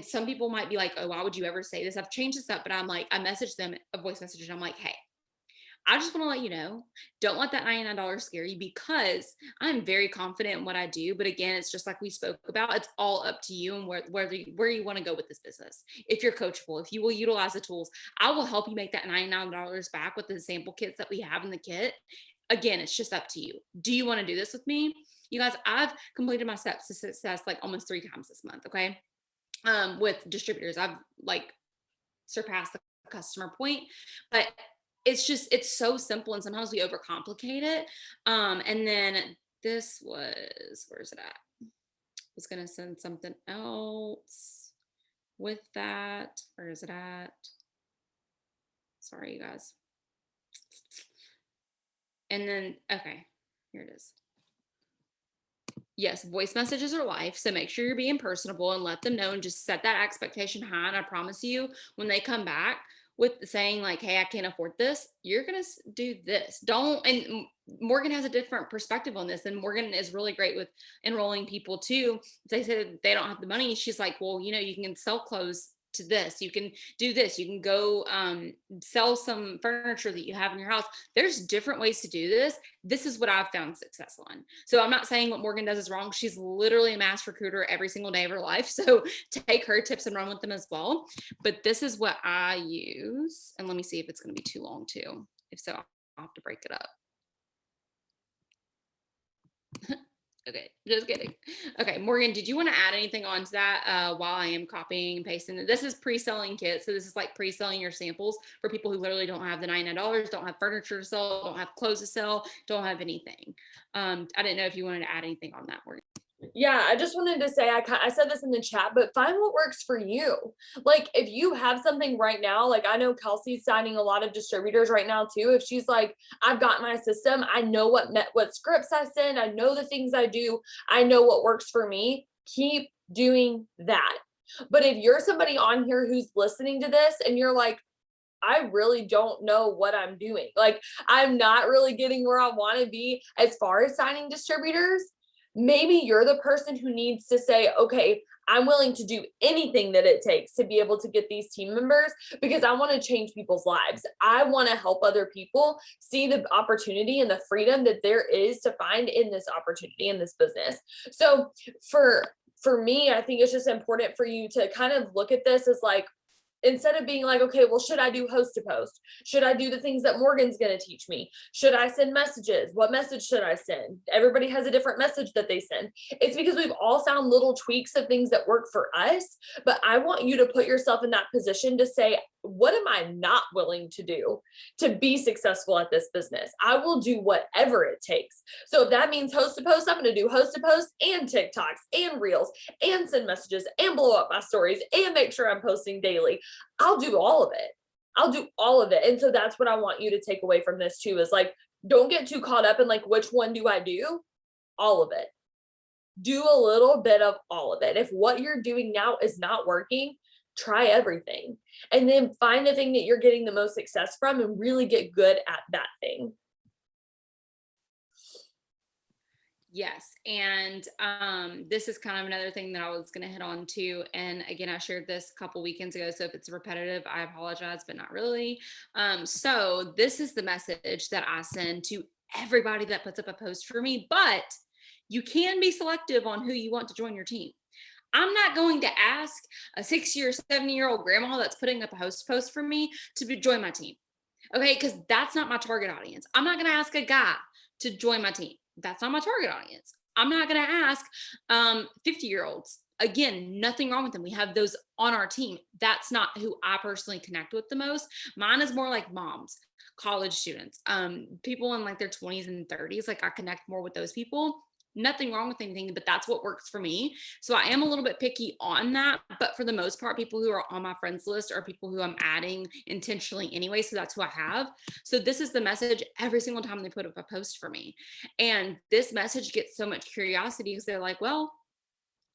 some people might be like, oh, why would you ever say this? I've changed this up, but I'm like, I messaged them a voice message and I'm like, hey, I just want to let you know, don't let that $99 scare you, because I'm very confident in what I do. But again, it's just like we spoke about, it's all up to you and where you want to go with this business. If you're coachable, if you will utilize the tools, I will help you make that $99 back with the sample kits that we have in the kit. Again, it's just up to you. Do you want to do this with me? You guys, I've completed my steps to success like almost 3 times this month. Okay. With distributors, I've like surpassed the customer point, but it's so simple, and sometimes we overcomplicate it. And then this was, where's it at? I was gonna send something else with that. Where is it at? Sorry, you guys. And then, okay, here it is. Yes, voice messages are life. So make sure you're being personable and let them know and just set that expectation high. And I promise you, when they come back with saying like, hey, I can't afford this, you're going to do this. And Morgan has a different perspective on this. And Morgan is really great with enrolling people too. If they say they don't have the money, she's like, well, you can sell clothes to this, you can do this, you can go sell some furniture that you have in your house. There's different ways to do this. This is what I've found success on. So I'm not saying what Morgan does is wrong. She's literally a mass recruiter every single day of her life, so take her tips and run with them as well. But this is what I use, and let me see if it's going to be too long too. If so, I'll have to break it up. Okay, just kidding. Okay, Morgan, did you want to add anything onto that while I am copying and pasting? This is pre-selling kits. So this is like pre-selling your samples for people who literally don't have the $99, don't have furniture to sell, don't have clothes to sell, don't have anything. I didn't know if you wanted to add anything on that, Morgan. Yeah, I just wanted to say, I said this in the chat, but find what works for you. Like if you have something right now, like I know Kelsey's signing a lot of distributors right now too. If she's like, I've got my system, I know what scripts I send, I know the things I do, I know what works for me, keep doing that. But if you're somebody on here who's listening to this and you're like, I really don't know what I'm doing. Like, I'm not really getting where I want to be as far as signing distributors. Maybe you're the person who needs to say, okay, I'm willing to do anything that it takes to be able to get these team members because I want to change people's lives. I want to help other people see the opportunity and the freedom that there is to find in this opportunity in this business. So for me, I think it's just important for you to kind of look at this as like, instead of being like, okay, well, should I do host to post? Should I do the things that Morgan's going to teach me? Should I send messages? What message should I send? Everybody has a different message that they send. It's because we've all found little tweaks of things that work for us. But I want you to put yourself in that position to say, what am I not willing to do to be successful at this business? I will do whatever it takes. So if that means host to post, I'm going to do host to post and TikToks and reels and send messages and blow up my stories and make sure I'm posting daily. I'll do all of it. I'll do all of it. And so that's what I want you to take away from this too, is like, don't get too caught up in like, which one do I do? All of it. Do a little bit of all of it. If what you're doing now is not working, try everything. And then find the thing that you're getting the most success from and really get good at that thing. Yes. And this is kind of another thing that I was going to hit on too. And again, I shared this a couple weekends ago. So if it's repetitive, I apologize, but not really. So this is the message that I send to everybody that puts up a post for me, but you can be selective on who you want to join your team. I'm not going to ask a 6-year, 7-year-old grandma that's putting up a host post for me to join my team. Okay. Cause that's not my target audience. I'm not going to ask a guy to join my team. That's not my target audience. I'm not going to ask 50-year-olds. Again, nothing wrong with them. We have those on our team. That's not who I personally connect with the most. Mine is more like moms, college students, people in like their 20s and 30s. Like I connect more with those people. Nothing wrong with anything, but that's what works for me. So I am a little bit picky on that, but for the most part, people who are on my friends list are people who I'm adding intentionally anyway. So that's who I have. So this is the message every single time they put up a post for me. And this message gets so much curiosity because they're like, well,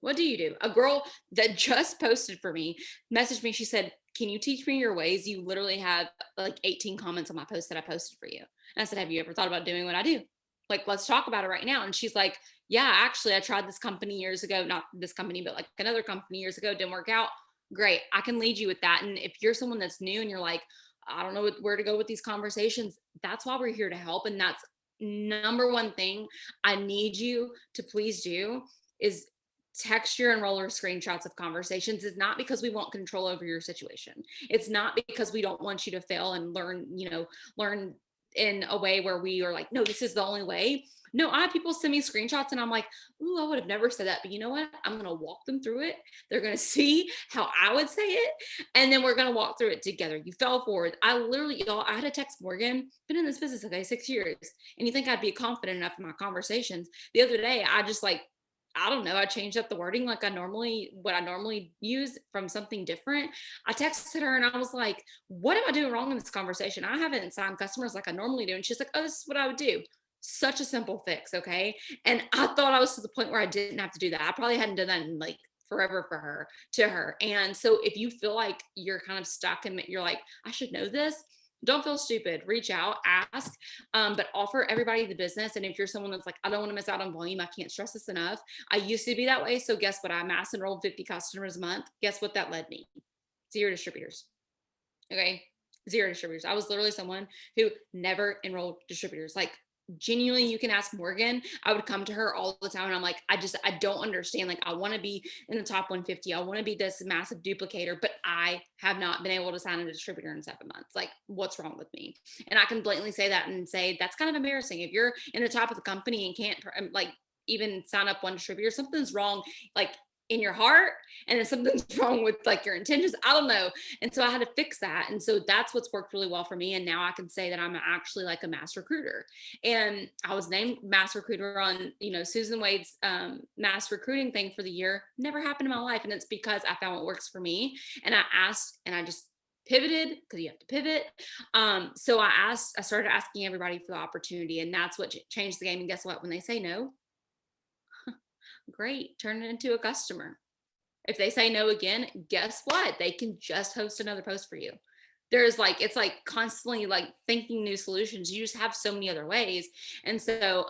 what do you do? A girl that just posted for me messaged me. She said, can you teach me your ways? You literally have like 18 comments on my post that I posted for you. And I said, have you ever thought about doing what I do? Like, let's talk about it right now. And she's like, yeah, actually, I tried this company years ago, not this company, but like another company years ago, didn't work out. Great. I can lead you with that. And if you're someone that's new and you're like, I don't know where to go with these conversations, that's why we're here to help. And that's number one thing I need you to please do is text your enroller screenshots of conversations. Is not because we want control over your situation. It's not because we don't want you to fail and learn in a way where we are like, no, this is the only way. No, I have people send me screenshots and I'm like, ooh, I would have never said that. But you know what? I'm going to walk them through it. They're going to see how I would say it. And then we're going to walk through it together. You fell forward. I literally, y'all, I had to text Morgan, been in this business, okay, 6 years. And you think I'd be confident enough in my conversations. The other day, I just like, I don't know. I changed up the wording like what I normally use from something different. I texted her and I was like, what am I doing wrong in this conversation? I haven't signed customers like I normally do. And she's like, oh, this is what I would do. Such a simple fix. Okay. And I thought I was to the point where I didn't have to do that. I probably hadn't done that in like forever to her. And so if you feel like you're kind of stuck and you're like, I should know this, don't feel stupid. Reach out, ask, but offer everybody the business. And if you're someone that's like, I don't want to miss out on volume, I can't stress this enough. I used to be that way. So guess what? I mass enrolled 50 customers a month. Guess what that led me? 0 distributors. Okay. 0 distributors. I was literally someone who never enrolled distributors. Like genuinely, you can ask Morgan. I would come to her all the time and I'm like, I don't understand. Like I want to be in the top 150. I want to be this massive duplicator, but I have not been able to sign a distributor in 7 months. Like what's wrong with me? And I can blatantly say that and say, that's kind of embarrassing. If you're in the top of the company and can't like even sign up one distributor, something's wrong. Like in your heart, and then something's wrong with like your intentions. I don't know. And so I had to fix that. And so that's what's worked really well for me. And now I can say that I'm actually like a mass recruiter. And I was named mass recruiter on, Susan Wade's mass recruiting thing for the year. Never happened in my life. And it's because I found what works for me. And I asked, and I just pivoted because you have to pivot. So I started asking everybody for the opportunity, and that's what changed the game. And guess what? When they say no, great, turn it into a customer. If they say no again, guess what? They can just host another post for you. There's like, it's like constantly like thinking new solutions. You just have so many other ways. And so,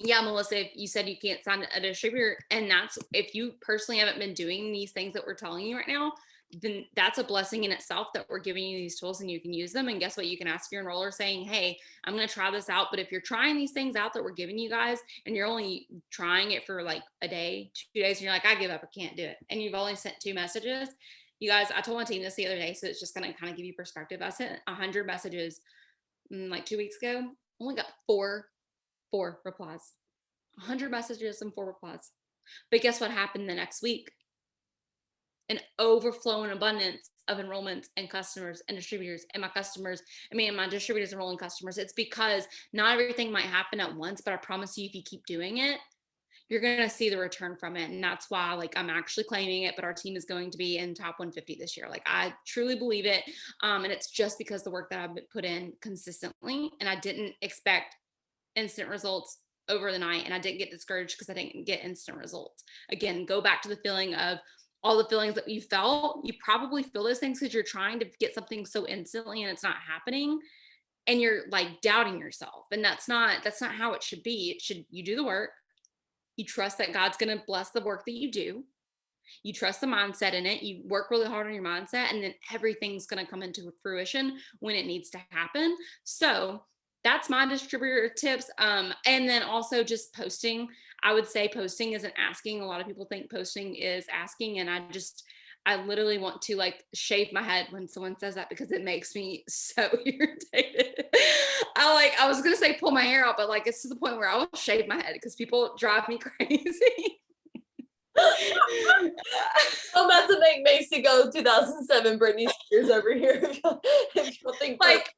yeah, Melissa, if you said you can't sign a distributor, and that's if you personally haven't been doing these things that we're telling you right now, then that's a blessing in itself that we're giving you these tools and you can use them. And guess what? You can ask your enroller saying, hey, I'm going to try this out. But if you're trying these things out that we're giving you guys and you're only trying it for like a day, 2 days, and you're like, I give up, I can't do it. And you've only sent 2 messages. You guys, I told my team this the other day, so it's just going to kind of give you perspective. I sent 100 messages like 2 weeks ago, only got four replies. 100 messages and 4 replies. But guess what happened the next week? An overflow and abundance of enrollments and customers and distributors, and my distributors enrolling customers. It's because not everything might happen at once, but I promise you, if you keep doing it, you're going to see the return from it. And that's why, like, I'm actually claiming it, but our team is going to be in top 150 this year. Like, I truly believe it. And it's just because the work that I've put in consistently, and I didn't expect instant results over the night, and I didn't get discouraged because I didn't get instant results. Again, go back to the feeling of all the feelings that you felt. You probably feel those things because you're trying to get something so instantly and it's not happening, and you're like doubting yourself. And that's not how it should be. It should, you do the work, you trust that God's going to bless the work that you do, you trust the mindset in it, you work really hard on your mindset, and then everything's going to come into fruition when it needs to happen. So that's my distributor tips. And then also just posting. I would say posting isn't asking. A lot of people think posting is asking, and I literally want to like shave my head when someone says that because it makes me so irritated. I was gonna say pull my hair out, but like it's to the point where I will shave my head because people drive me crazy. I'm about to make Macy go 2007 Britney Spears over here. If you think like,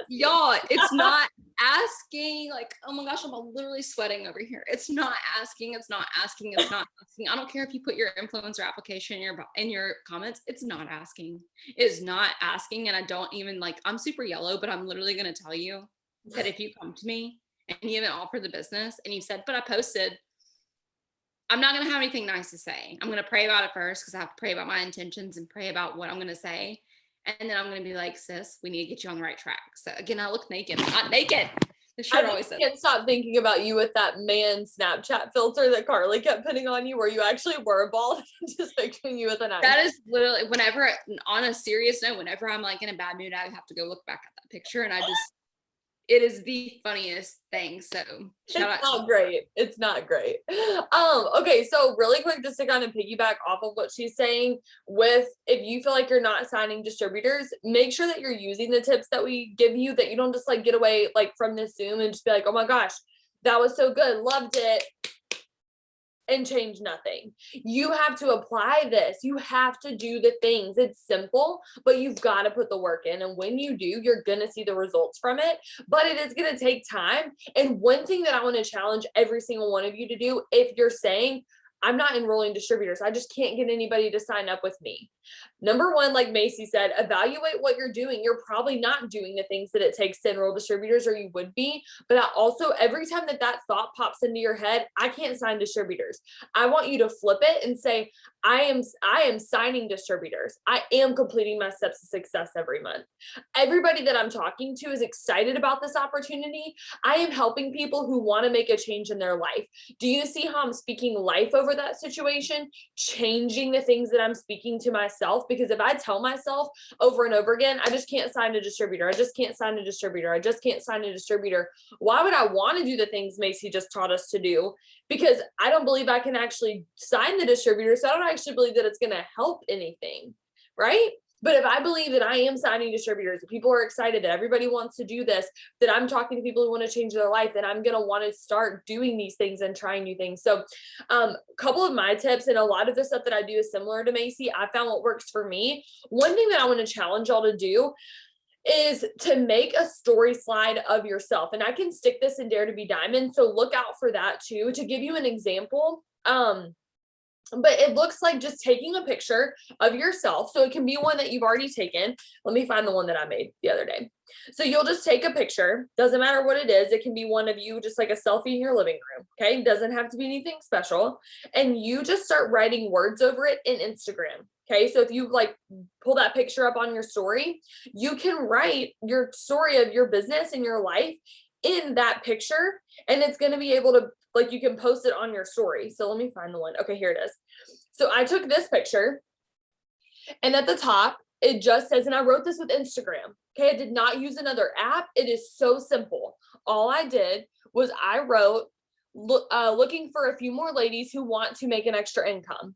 y'all, it's not asking. Like, oh my gosh, I'm literally sweating over here. It's not asking. It's not asking. It's not asking. I don't care if you put your influencer application in your comments. It's not asking. It is not asking. And I don't even like. I'm super yellow, but I'm literally gonna tell you that if you come to me and you haven't offered the business and you said, but I posted, I'm not going to have anything nice to say. I'm going to pray about it first because I have to pray about my intentions and pray about what I'm going to say. And then I'm going to be like, sis, we need to get you on the right track. So again, I look naked. I'm not naked. The shirt always says. I can't stop thinking about you with that man Snapchat filter that Carly kept putting on you where you actually were bald. Just picturing you with an eye. That is literally, whenever, on a serious note, whenever I'm like in a bad mood, I have to go look back at that picture, and it is the funniest thing. So shout out. It's not great. It's not great. Okay, so really quick, just to kind of piggyback off of what she's saying, with if you feel like you're not signing distributors, make sure that you're using the tips that we give you, that you don't just like get away like from this Zoom and just be like, oh my gosh, that was so good, loved it, and change nothing. You have to apply this. You have to do the things. It's simple, but you've got to put the work in. And when you do, you're going to see the results from it, but it is going to take time. And one thing that I want to challenge every single one of you to do, if you're saying, I'm not enrolling distributors, I just can't get anybody to sign up with me. Number one, like Macy said, evaluate what you're doing. You're probably not doing the things that it takes to enroll distributors, or you would be. But also, every time that thought pops into your head, I can't sign distributors, I want you to flip it and say, I am signing distributors. I am completing my steps to success every month. Everybody that I'm talking to is excited about this opportunity. I am helping people who want to make a change in their life. Do you see how I'm speaking life over that situation, changing the things that I'm speaking to myself? Because if I tell myself over and over again, I just can't sign a distributor, I just can't sign a distributor, I just can't sign a distributor, why would I want to do the things Macy just taught us to do? Because I don't believe I can actually sign the distributor, so I don't actually believe that it's going to help anything, right? But if I believe that I am signing distributors, that people are excited, that everybody wants to do this, that I'm talking to people who want to change their life, then I'm going to want to start doing these things and trying new things. So a couple of my tips, and a lot of the stuff that I do is similar to Macy. I found what works for me. One thing that I want to challenge y'all to do is to make a story slide of yourself. And I can stick this in Dare to Be Diamond, so look out for that too. To give you an example, but it looks like just taking a picture of yourself. So it can be one that you've already taken. Let me find the one that I made the other day. So you'll just take a picture. Doesn't matter what it is. It can be one of you, just like a selfie in your living room. Okay. Doesn't have to be anything special. And you just start writing words over it in Instagram. Okay. So if you like pull that picture up on your story, you can write your story of your business and your life in that picture, and it's going to be able to, like, you can post it on your story. So let me find the one. Okay, here it is. So I took this picture, and at the top it just says, and I wrote this with Instagram. Okay, I did not use another app. It is so simple. All I did was I wrote looking for a few more ladies who want to make an extra income.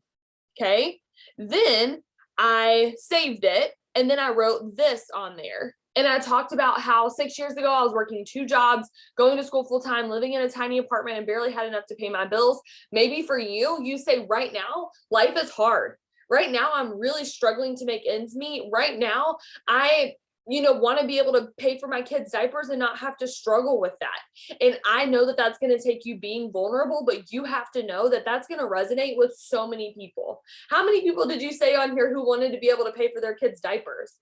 Okay, then I saved it, and then I wrote this on there. And I talked about how 6 years ago, I was working 2 jobs, going to school full time, living in a tiny apartment, and barely had enough to pay my bills. Maybe for you, you say right now, life is hard. Right now, I'm really struggling to make ends meet. Right now, I want to be able to pay for my kids' diapers and not have to struggle with that. And I know that that's going to take you being vulnerable, but you have to know that that's going to resonate with so many people. How many people did you say on here who wanted to be able to pay for their kids' diapers?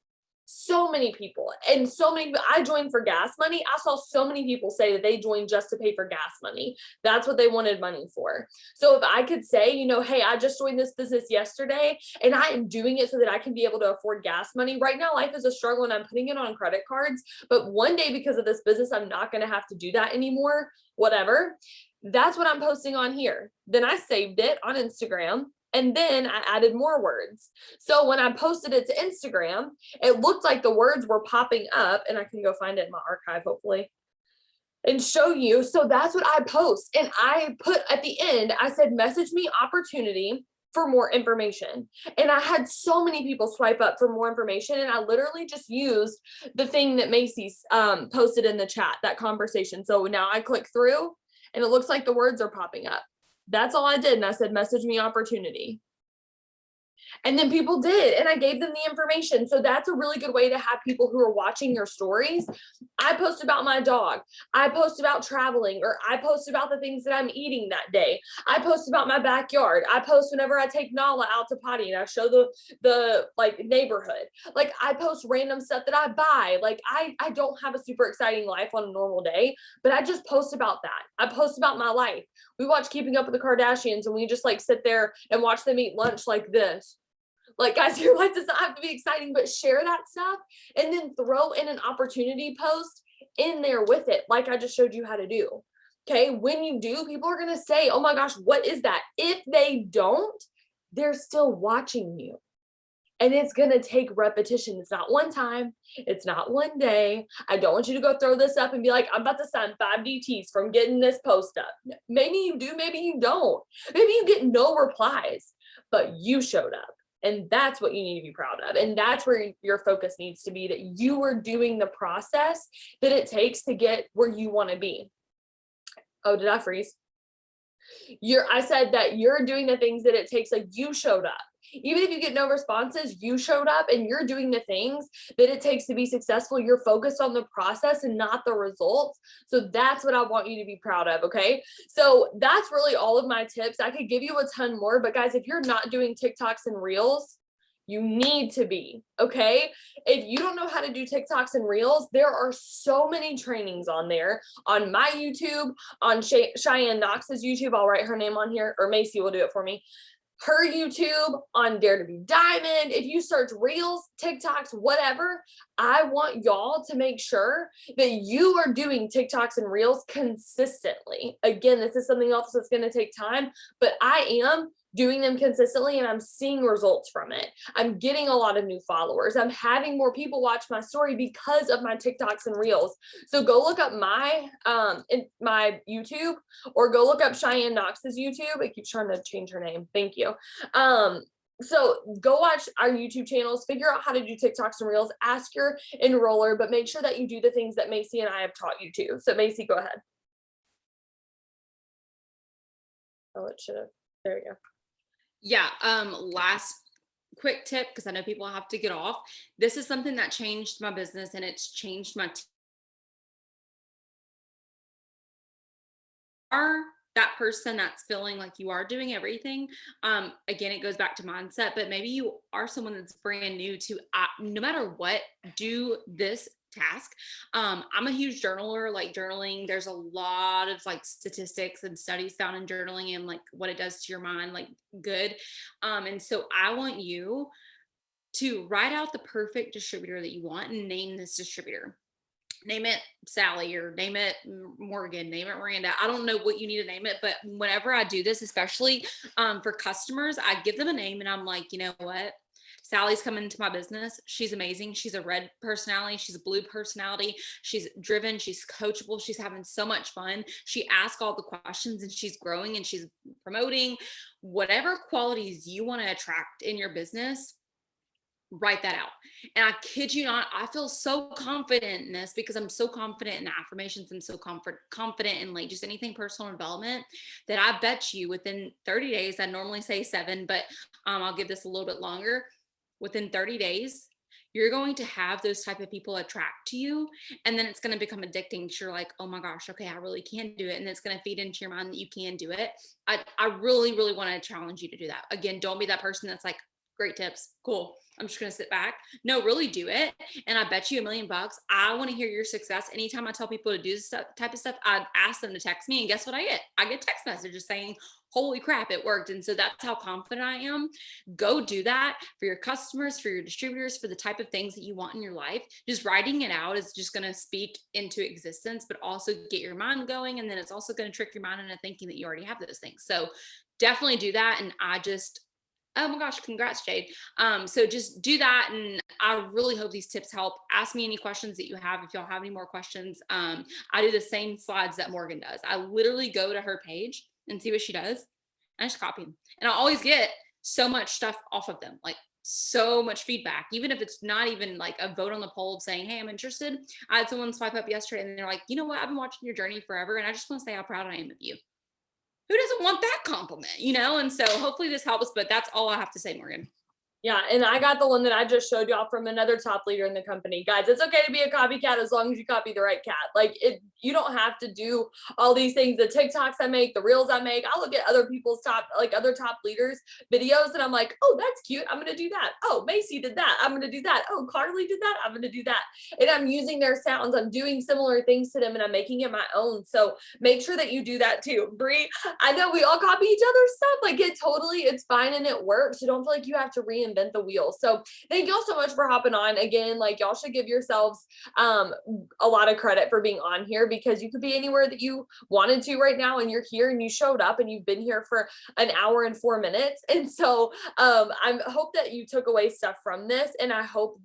So many people. And so many, I joined for gas money. I saw so many people say that they joined just to pay for gas money. That's what they wanted money for. So if I could say, hey, I just joined this business yesterday and I am doing it so that I can be able to afford gas money. Right now, life is a struggle and I'm putting it on credit cards. But one day, because of this business, I'm not going to have to do that anymore. Whatever. That's what I'm posting on here. Then I saved it on Instagram. And then I added more words. So when I posted it to Instagram, it looked like the words were popping up, and I can go find it in my archive, hopefully, and show you. So that's what I post. And I put at the end, I said, message me opportunity for more information. And I had so many people swipe up for more information. And I literally just used the thing that Macy's posted in the chat, that conversation. So now I click through and it looks like the words are popping up. That's all I did. And I said, message me opportunity. And then people did, and I gave them the information. So that's a really good way to have people who are watching your stories. I post about my dog. I post about traveling, or I post about the things that I'm eating that day. I post about my backyard. I post whenever I take Nala out to potty and I show the like neighborhood. Like I post random stuff that I buy. Like I don't have a super exciting life on a normal day, but I just post about that. I post about my life. We watch Keeping Up with the Kardashians and we just like sit there and watch them eat lunch like this. Like, guys, your life does not have to be exciting, but share that stuff and then throw in an opportunity post in there with it, like I just showed you how to do. Okay. When you do, people are going to say, oh my gosh, what is that? If they don't, they're still watching you. And it's going to take repetition. It's not one time. It's not one day. I don't want you to go throw this up and be like, I'm about to sign 5 DTs from getting this post up. Maybe you do, maybe you don't. Maybe you get no replies, but you showed up. And that's what you need to be proud of. And that's where your focus needs to be, that you are doing the process that it takes to get where you want to be. Oh, did I freeze? I said that you're doing the things that it takes, like you showed up. Even if you get no responses, you showed up and you're doing the things that it takes to be successful. You're focused on the process and not the results. So that's what I want you to be proud of. Okay. So that's really all of my tips. I could give you a ton more, but guys, if you're not doing TikToks and Reels, you need to be. Okay. If you don't know how to do TikToks and Reels, there are so many trainings on there, on my YouTube, on Cheyenne Knox's YouTube. I'll write her name on here, or Macy will do it for me. Her YouTube, on Dare to Be Diamond. If you search Reels, TikToks, whatever, I want y'all to make sure that you are doing TikToks and Reels consistently. Again, this is something else that's going to take time, but I am doing them consistently and I'm seeing results from it. I'm getting a lot of new followers. I'm having more people watch my story because of my TikToks and Reels. So go look up my YouTube, or go look up Cheyenne Knox's YouTube. I keep trying to change her name. Thank you. So go watch our YouTube channels, figure out how to do TikToks and Reels, ask your enroller, but make sure that you do the things that Macy and I have taught you to. So Macy, go ahead. Oh, it should have. There you go. Yeah. Last quick tip, because I know people have to get off. This is something that changed my business, and it's changed my that person that's feeling like you are doing everything, again, it goes back to mindset, but maybe you are someone that's brand new to, no matter what, do this task. I'm a huge journaler, like journaling. There's a lot of like statistics and studies found in journaling and like what it does to your mind, like good. And so I want you to write out the perfect distributor that you want and name this distributor. Name it Sally or name it Morgan, name it Miranda. I don't know what you need to name it, but whenever I do this, especially for customers, I give them a name and I'm like, you know what? Sally's coming into my business. She's amazing. She's a red personality. She's a blue personality. She's driven. She's coachable. She's having so much fun. She asks all the questions and she's growing and she's promoting whatever qualities you want to attract in your business. Write that out. And I kid you not, I feel so confident in this because I'm so confident in affirmations. I'm so confident in like just anything personal development that I bet you within 30 days, I normally say 7, but I'll give this a little bit longer. Within 30 days, you're going to have those type of people attract to you. And then it's going to become addicting because you're like, oh my gosh, okay, I really can do it. And it's going to feed into your mind that you can do it. I really, really want to challenge you to do that. Again, don't be that person that's like, great tips. Cool. I'm just going to sit back. No, really do it. And I bet you $1,000,000. I want to hear your success. Anytime I tell people to do this type of stuff, I ask them to text me. And guess what I get? I get text messages saying, holy crap, it worked. And so that's how confident I am. Go do that for your customers, for your distributors, for the type of things that you want in your life. Just writing it out is just going to speak into existence, but also get your mind going. And then it's also going to trick your mind into thinking that you already have those things. So definitely do that. And oh my gosh, congrats, Jade. So just do that. And I really hope these tips help. Ask me any questions that you have. If y'all have any more questions, I do the same slides that Morgan does. I literally go to her page and see what she does. And I just copy them. And I always get so much stuff off of them, like so much feedback, even if it's not even like a vote on the poll of saying, hey, I'm interested. I had someone swipe up yesterday and they're like, you know what? I've been watching your journey forever. And I just want to say how proud I am of you. Who doesn't want that compliment, you know? And so hopefully this helps, but that's all I have to say, Morgan. Yeah, and I got the one that I just showed y'all from another top leader in the company. Guys, it's okay to be a copycat as long as you copy the right cat. Like you don't have to do all these things, the TikToks I make, the reels I make. I look at other people's other top leaders videos and I'm like, oh, that's cute. I'm going to do that. Oh, Macy did that. I'm going to do that. Oh, Carly did that. I'm going to do that. And I'm using their sounds. I'm doing similar things to them and I'm making it my own. So make sure that you do that too. Bree, I know we all copy each other's stuff. Like it's fine and it works. You don't feel like you have to reinvent the wheel. So thank y'all so much for hopping on. Again, like y'all should give yourselves a lot of credit for being on here because you could be anywhere that you wanted to right now and you're here and you showed up and you've been here for an hour and 4 minutes. And so I hope that you took away stuff from this and I hope